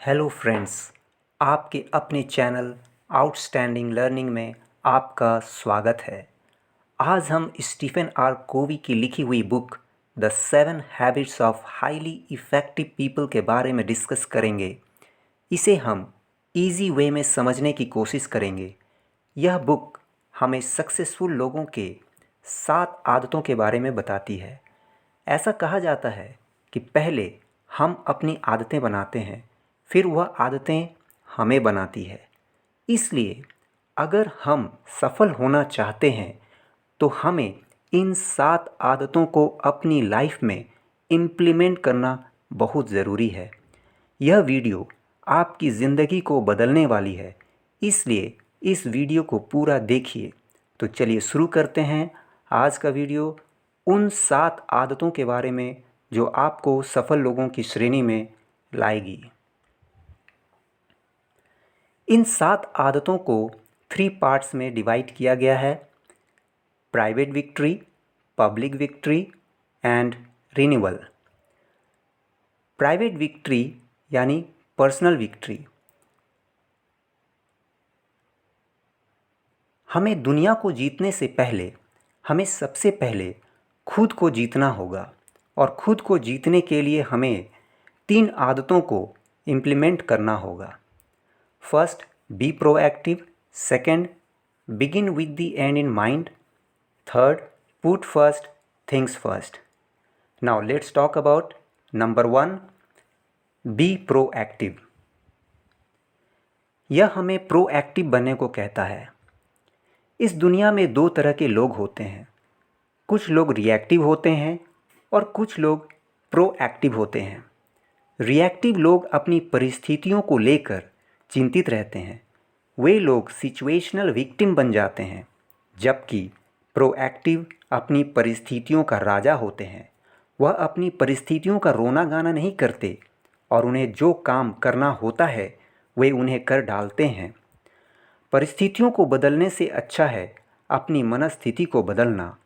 Hello friends, आपके अपने channel outstanding learning में आपका स्वागत है। आज हम स्टीफन आर कोवी की लिखी हुई book the 7 habits of highly effective people के बारे में डिस्कस करेंगे। इसे हम इजी वे में समझने की कोशिश करेंगे। यह बुक हमें सक्सेसफुल लोगों के 7 आदतों के बारे में बताती है। ऐसा कहा जाता है कि पहले हम अपनी आदतें बनाते हैं, फिर वह आदतें हमें बनाती है। इसलिए अगर हम सफल होना चाहते हैं तो हमें इन 7 आदतों को अपनी लाइफ में इम्प्लीमेंट करना बहुत ज़रूरी है। यह वीडियो आपकी ज़िंदगी को बदलने वाली है, इसलिए इस वीडियो को पूरा देखिए। तो चलिए शुरू करते हैं आज का वीडियो उन 7 आदतों के बारे में जो आपको सफल लोगों की श्रेणी में लाएगी। इन 7 आदतों को 3 पार्ट्स में डिवाइड किया गया है: private victory, public victory and renewal. Private victory यानी पर्सनल विक्ट्री। हमें दुनिया को जीतने से पहले हमें सबसे पहले खुद को जीतना होगा, और खुद को जीतने के लिए हमें 3 आदतों को इम्प्लीमेंट करना होगा। First, be proactive. Second, begin with the and in mind. Third, put first things first. Now let's talk about number 1, be proactive. यह हमें प्रोएक्टिव बनने को कहता है। इस दुनिया में 2 तरह के लोग होते हैं। कुछ लोग रिएक्टिव होते हैं और कुछ लोग प्रोएक्टिव होते हैं। रिएक्टिव लोग अपनी परिस्थितियों को लेकर चिंतित रहते हैं। वे लोग सिचुएशनल विक्टिम बन जाते हैं, जबकि प्रोएक्टिव अपनी परिस्थितियों का राजा होते हैं। वह अपनी परिस्थितियों का रोना गाना नहीं करते और उन्हें जो काम करना होता है वे उन्हें कर डालते हैं। परिस्थितियों को बदलने से अच्छा है अपनी मनस्थिति को बदलना।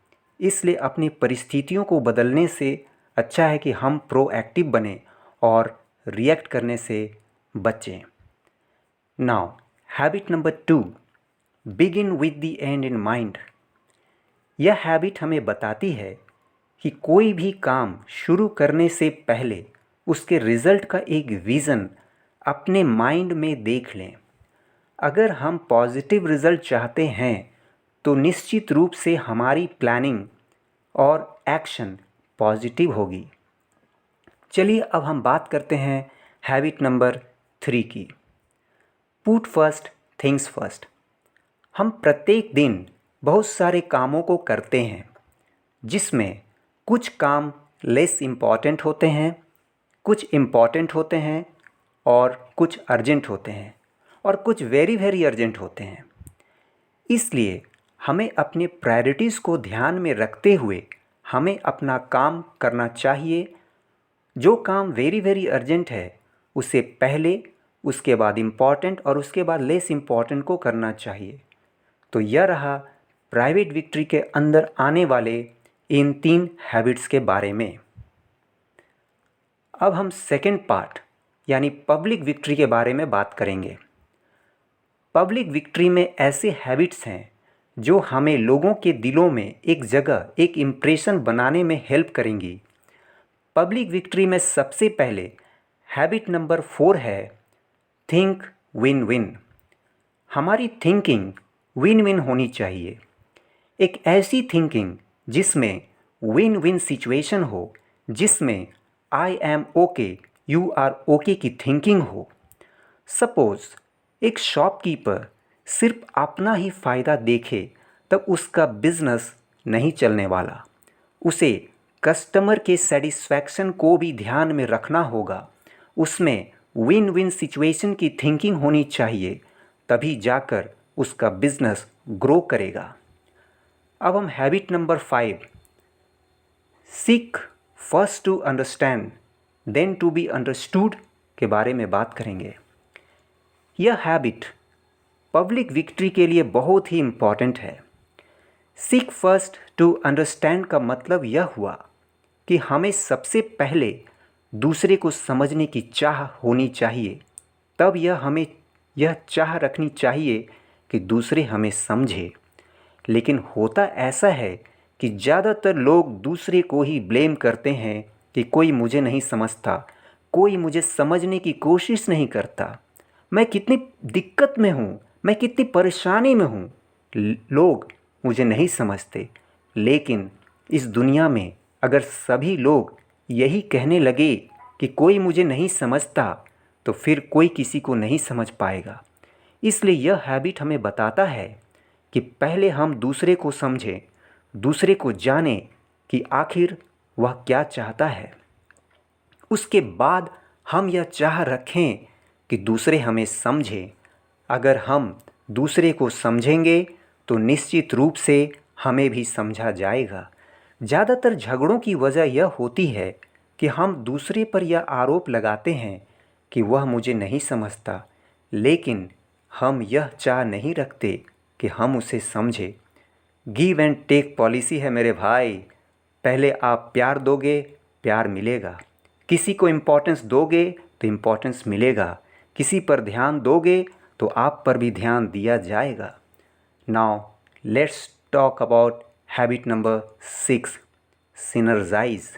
इसलिए अपनी परिस्थितियों को बदलने से अच्छा है कि हम प्रोएक्टिव बने और रिएक्ट करने से बचें। Now habit number 2, begin with the and in mind. यह हैबिट हमें बताती है कि कोई भी काम शुरू करने से पहले उसके रिज़ल्ट का एक विज़न अपने माइंड में देख लें। अगर हम पॉजिटिव रिज़ल्ट चाहते हैं तो निश्चित रूप से हमारी प्लानिंग और एक्शन पॉजिटिव होगी। चलिए अब हम बात करते हैं हैबिट नंबर 3 की, पुट फर्स्ट थिंग्स फर्स्ट। हम प्रत्येक दिन बहुत सारे कामों को करते हैं, जिसमें कुछ काम लेस इम्पॉर्टेंट होते हैं, कुछ इम्पॉर्टेंट होते हैं और कुछ अर्जेंट होते हैं और कुछ वेरी वेरी अर्जेंट होते हैं। इसलिए हमें अपने प्रायोरिटीज़ को ध्यान में रखते हुए हमें अपना काम करना चाहिए। जो काम वेरी वेरी अर्जेंट है उसे पहले, उसके बाद इम्पॉर्टेंट और उसके बाद लेस इम्पॉर्टेंट को करना चाहिए। तो यह रहा प्राइवेट विक्ट्री के अंदर आने वाले इन 3 हैबिट्स के बारे में। अब हम सेकेंड पार्ट यानी पब्लिक विक्ट्री के बारे में बात करेंगे। पब्लिक विक्ट्री में ऐसे हैबिट्स हैं जो हमें लोगों के दिलों में एक जगह, एक इम्प्रेशन बनाने में हेल्प करेंगी। पब्लिक विक्ट्री में सबसे पहले हैबिट नंबर 4 है, थिंक विन विन। हमारी थिंकिंग विन विन होनी चाहिए। एक ऐसी थिंकिंग जिसमें विन विन सिचुएशन हो, जिसमें I am okay, you are okay की थिंकिंग हो। सपोज़ एक शॉपकीपर सिर्फ अपना ही फ़ायदा देखे तब उसका बिजनेस नहीं चलने वाला। उसे कस्टमर के सेटिस्फैक्शन को भी ध्यान में रखना होगा। उसमें विन विन सिचुएशन की थिंकिंग होनी चाहिए, तभी जाकर उसका बिजनेस ग्रो करेगा। अब हम habit number 5, seek first to understand then to be understood के बारे में बात करेंगे। यह हैबिट पब्लिक विक्ट्री के लिए बहुत ही इम्पॉर्टेंट है। सीक फर्स्ट टू अंडरस्टैंड का मतलब यह हुआ कि हमें सबसे पहले दूसरे को समझने की चाह होनी चाहिए, तब हमें यह चाह रखनी चाहिए कि दूसरे हमें समझे। लेकिन होता ऐसा है कि ज़्यादातर लोग दूसरे को ही ब्लेम करते हैं कि कोई मुझे नहीं समझता, कोई मुझे समझने की कोशिश नहीं करता, मैं कितनी दिक्कत में हूँ, मैं कितनी परेशानी में हूँ, लोग मुझे नहीं समझते। लेकिन इस दुनिया में अगर सभी लोग यही कहने लगे कि कोई मुझे नहीं समझता, तो फिर कोई किसी को नहीं समझ पाएगा। इसलिए यह हैबिट हमें बताता है कि पहले हम दूसरे को समझें, दूसरे को जानें कि आखिर वह क्या चाहता है। उसके बाद हम यह चाह रखें कि दूसरे हमें समझें। अगर हम दूसरे को समझेंगे तो निश्चित रूप से हमें भी समझा जाएगा। ज़्यादातर झगड़ों की वजह यह होती है कि हम दूसरे पर यह आरोप लगाते हैं कि वह मुझे नहीं समझता, लेकिन हम यह चाह नहीं रखते कि हम उसे समझें। गिव एंड टेक पॉलिसी है मेरे भाई। पहले आप प्यार दोगे, प्यार मिलेगा। किसी को इम्पोर्टेंस दोगे तो इम्पोर्टेंस मिलेगा। किसी पर ध्यान दोगे तो आप पर भी ध्यान दिया जाएगा। Now let's talk about habit number 6, synergise.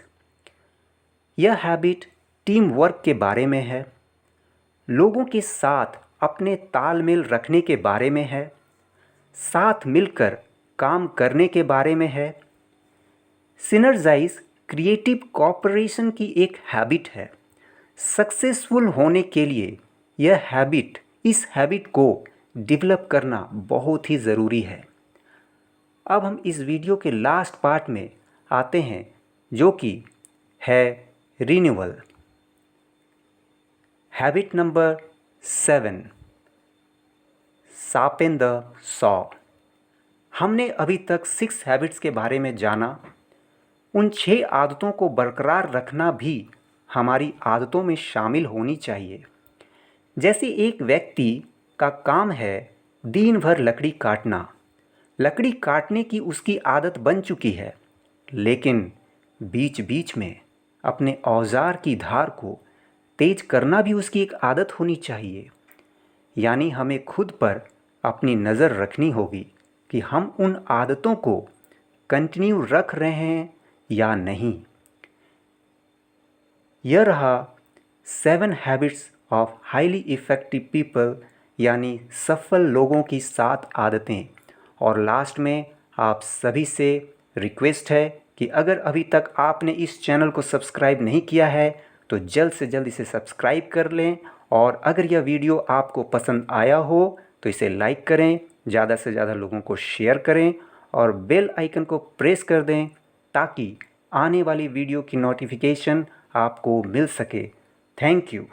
यह हैबिट टीम वर्क के बारे में है, लोगों के साथ अपने तालमेल रखने के बारे में है, साथ मिलकर काम करने के बारे में है। सिनर्जाइज क्रिएटिव कॉपरेशन की एक हैबिट है। सक्सेसफुल होने के लिए इस हैबिट को डेवलप करना बहुत ही ज़रूरी है। अब हम इस वीडियो के लास्ट पार्ट में आते हैं, जो कि है renewal. Habit number 7, sharpen the saw. हमने अभी तक 6 हैबिट्स के बारे में जाना। उन 6 आदतों को बरकरार रखना भी हमारी आदतों में शामिल होनी चाहिए। जैसे एक व्यक्ति का काम है दिन भर लकड़ी काटना, लकड़ी काटने की उसकी आदत बन चुकी है, लेकिन बीच बीच में अपने औजार की धार को तेज करना भी उसकी एक आदत होनी चाहिए। यानी हमें खुद पर अपनी नज़र रखनी होगी कि हम उन आदतों को कंटिन्यू रख रहे हैं या नहीं। यह रहा 7 habits of highly effective people, यानी सफल लोगों की 7 आदतें। और लास्ट में आप सभी से रिक्वेस्ट है कि अगर अभी तक आपने इस चैनल को सब्सक्राइब नहीं किया है तो जल्द से जल्द इसे सब्सक्राइब कर लें। और अगर यह वीडियो आपको पसंद आया हो तो इसे लाइक करें, ज़्यादा से ज़्यादा लोगों को शेयर करें और बेल आइकन को प्रेस कर दें ताकि आने वाली वीडियो की नोटिफिकेशन आपको मिल सके। Thank you.